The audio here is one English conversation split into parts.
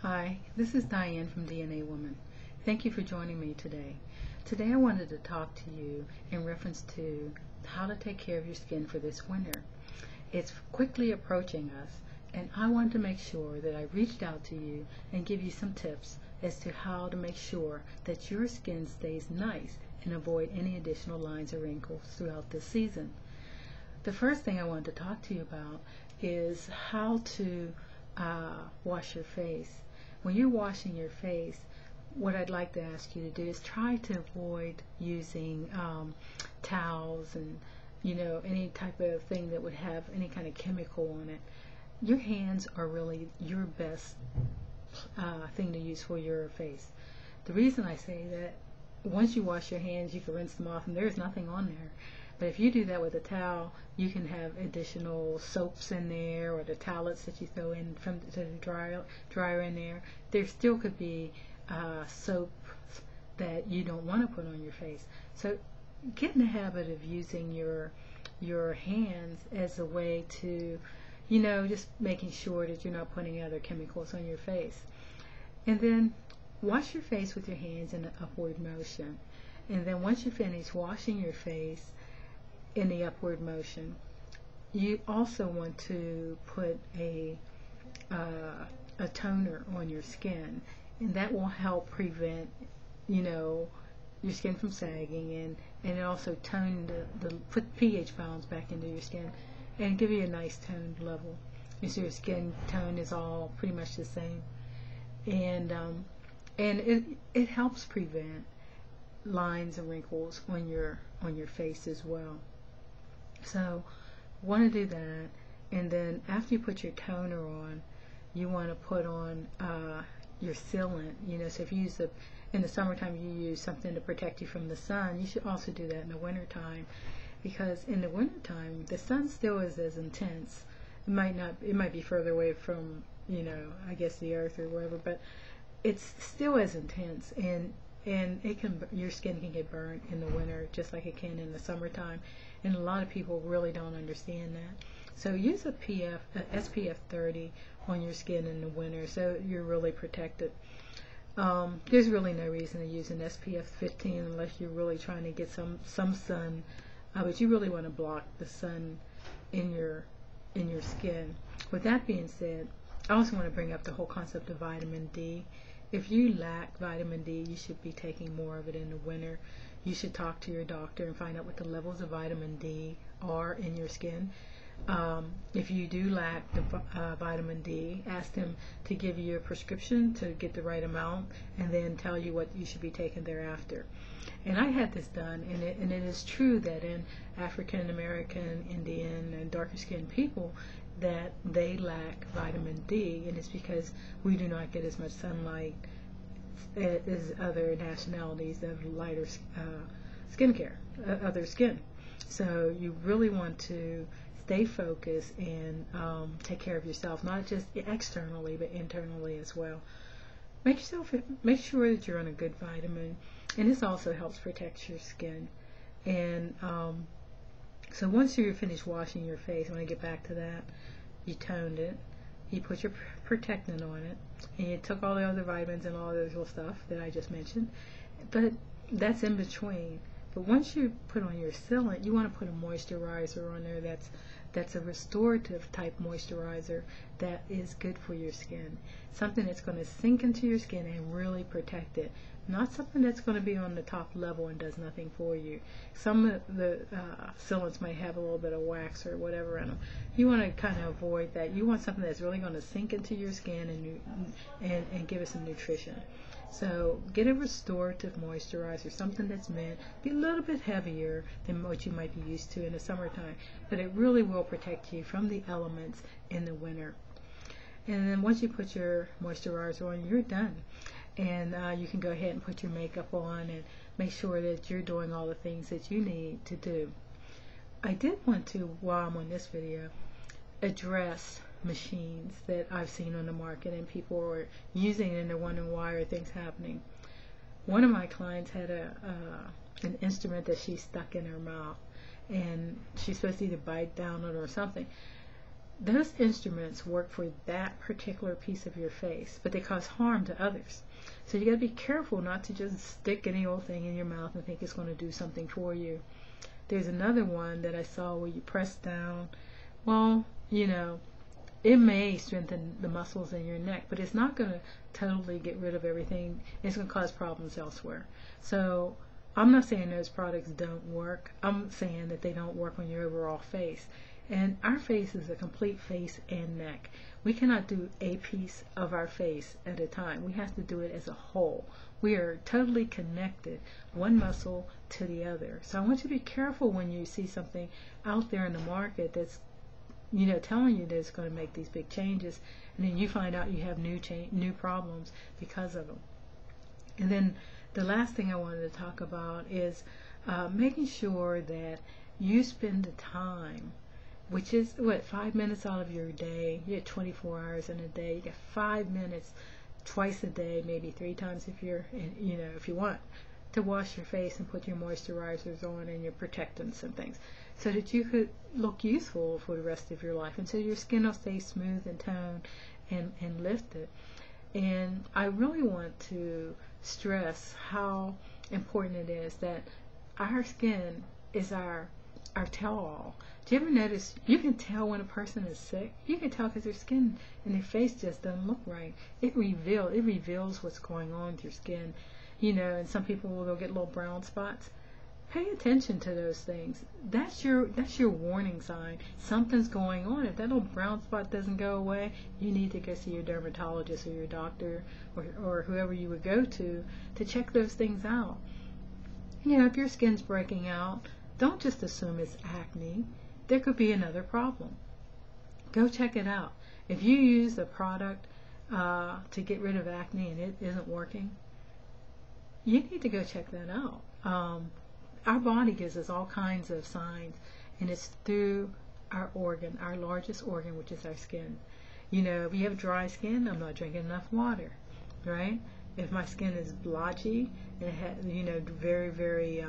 Hi, this is Diane from DNA Woman. Thank you for joining me today. Today I wanted to talk to you in reference to how to take care of your skin for this winter. It's quickly approaching us, and I wanted to make sure that I reached out to you and give you some tips as to how to make sure that your skin stays nice and avoid any additional lines or wrinkles throughout this season. The first thing I want to talk to you about is how to wash your face. When you're washing your face, what I'd like to ask you to do is try to avoid using towels and any type of thing that would have any kind of chemical on it. Your hands are really your best thing to use for your face. The reason I say that, once you wash your hands, you can rinse them off and there's nothing on there. But if you do that with a towel, you can have additional soaps in there, or the towelettes that you throw in from the dryer in there. There still could be soap that you don't want to put on your face. So get in the habit of using your hands as a way to, just making sure that you're not putting other chemicals on your face. And then wash your face with your hands in an upward motion. And then once you finish washing your face in the upward motion, you also want to put a toner on your skin, and that will help prevent your skin from sagging, and it also tone put pH balance back into your skin and give you a nice toned level. So your skin tone is all pretty much the same, and it helps prevent lines and wrinkles on your face as well. So want to do that, and then after you put your toner on, you want to put on your sealant. So if you use in the summertime, you use something to protect you from the sun. You should also do that in the wintertime, because in the wintertime the sun still is as intense. It might be further away from I guess the earth or wherever, but it's still as intense, and your skin can get burned in the winter just like it can in the summertime, and a lot of people really don't understand that. So use a SPF 30 on your skin in the winter so you're really protected. There's really no reason to use an SPF 15 unless you're really trying to get some sun, but you really want to block the sun in your skin. With that being said, I also want to bring up the whole concept of vitamin D. If you lack vitamin D, you should be taking more of it in the winter. You should talk to your doctor and find out what the levels of vitamin D are in your skin. If you do lack the vitamin D, ask them to give you a prescription to get the right amount, and then tell you what you should be taking thereafter. And I had this done, and it is true that in African American, Indian, and darker skinned people, that they lack vitamin D, and it's because we do not get as much sunlight as other nationalities that have lighter other skin. So you really want to stay focused and take care of yourself, not just externally but internally as well. Make sure that you're on a good vitamin, and this also helps protect your skin. And so once you're finished washing your face, when I get back to that, you toned it, you put your protectant on it, and you took all the other vitamins and all the little stuff that I just mentioned, but that's in between. But once you put on your sealant, you want to put a moisturizer on there that's a restorative type moisturizer that is good for your skin. Something that's going to sink into your skin and really protect it. Not something that's going to be on the top level and does nothing for you. Some of the sealants might have a little bit of wax or whatever in them. You want to kind of avoid that. You want something that's really going to sink into your skin and give it some nutrition. So get a restorative moisturizer, something that's meant to be a little bit heavier than what you might be used to in the summertime, but it really will protect you from the elements in the winter. And then once you put your moisturizer on, you're done. And you can go ahead and put your makeup on and make sure that you're doing all the things that you need to do. I did want to, while I'm on this video, address machines that I've seen on the market and people are using it and they're wondering why are things happening. One of my clients had an instrument that she stuck in her mouth, and she's supposed to either bite down on it or something. those instruments work for that particular piece of your face, but they cause harm to others. So you got to be careful not to just stick any old thing in your mouth and think it's going to do something for you. There's another one that I saw where you press down. Well, it may strengthen the muscles in your neck, but it's not going to totally get rid of everything. It's going to cause problems elsewhere. So I'm not saying those products don't work. I'm saying that they don't work on your overall face. And our face is a complete face and neck. We cannot do a piece of our face at a time. We have to do it as a whole. We are totally connected, one muscle to the other. So I want you to be careful when you see something out there in the market that's telling you that it's going to make these big changes, and then you find out you have new problems because of them. And then the last thing I wanted to talk about is making sure that you spend the time, which is 5 minutes out of your day. You have 24 hours in a day. You get 5 minutes twice a day, maybe 3 times if you want, to wash your face and put your moisturizers on and your protectants and things, so that you could look useful for the rest of your life, and so your skin will stay smooth and toned and lifted. And I really want to stress how important it is that our skin is our tell-all. Do you ever notice you can tell when a person is sick? You can tell because their skin and their face just doesn't look right. It reveals what's going on with your skin. And some people will get little brown spots. Pay attention to those things. That's your warning sign. Something's going on. If that little brown spot doesn't go away, you need to go see your dermatologist or your doctor or whoever you would go to check those things out. If your skin's breaking out, don't just assume it's acne. There could be another problem. Go check it out. If you use a product to get rid of acne and it isn't working, you need to go check that out. Our body gives us all kinds of signs, and it's through our organ, our largest organ, which is our skin. If you have dry skin, I'm not drinking enough water, right? If my skin is blotchy and it has, very, very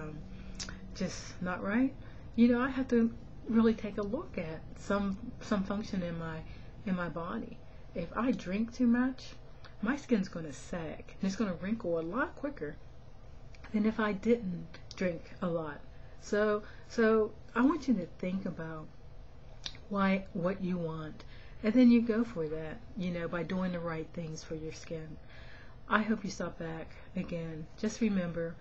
just not right, I have to really take a look at some function in my body. If I drink too much, my skin's going to sag and it's going to wrinkle a lot quicker than if I didn't drink a lot. So I want you to think about what you want, and then you go for that, by doing the right things for your skin. I hope you stop back again. Just remember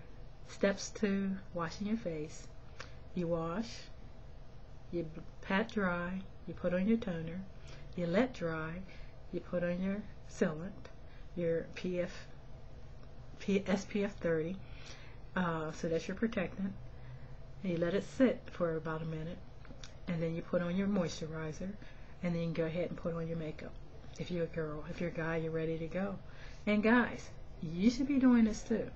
steps to washing your face. You wash, you pat dry, you put on your toner, you let dry, you put on your sealant, your SPF 30, so that's your protectant. And you let it sit for about a minute, and then you put on your moisturizer, and then you can go ahead and put on your makeup. If you're a girl, if you're a guy, you're ready to go. And guys, you should be doing this too.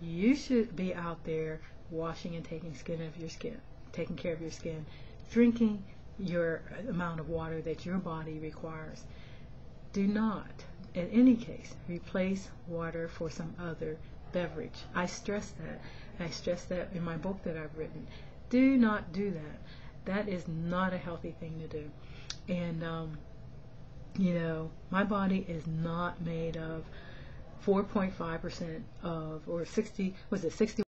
You should be out there washing and taking care of your skin, drinking your amount of water that your body requires. Do not, in any case, replace water for some other beverage. I stress that. I stress that in my book that I've written. Do not do that. That is not a healthy thing to do. And my body is not made of 4.5% of, or 60, was it 60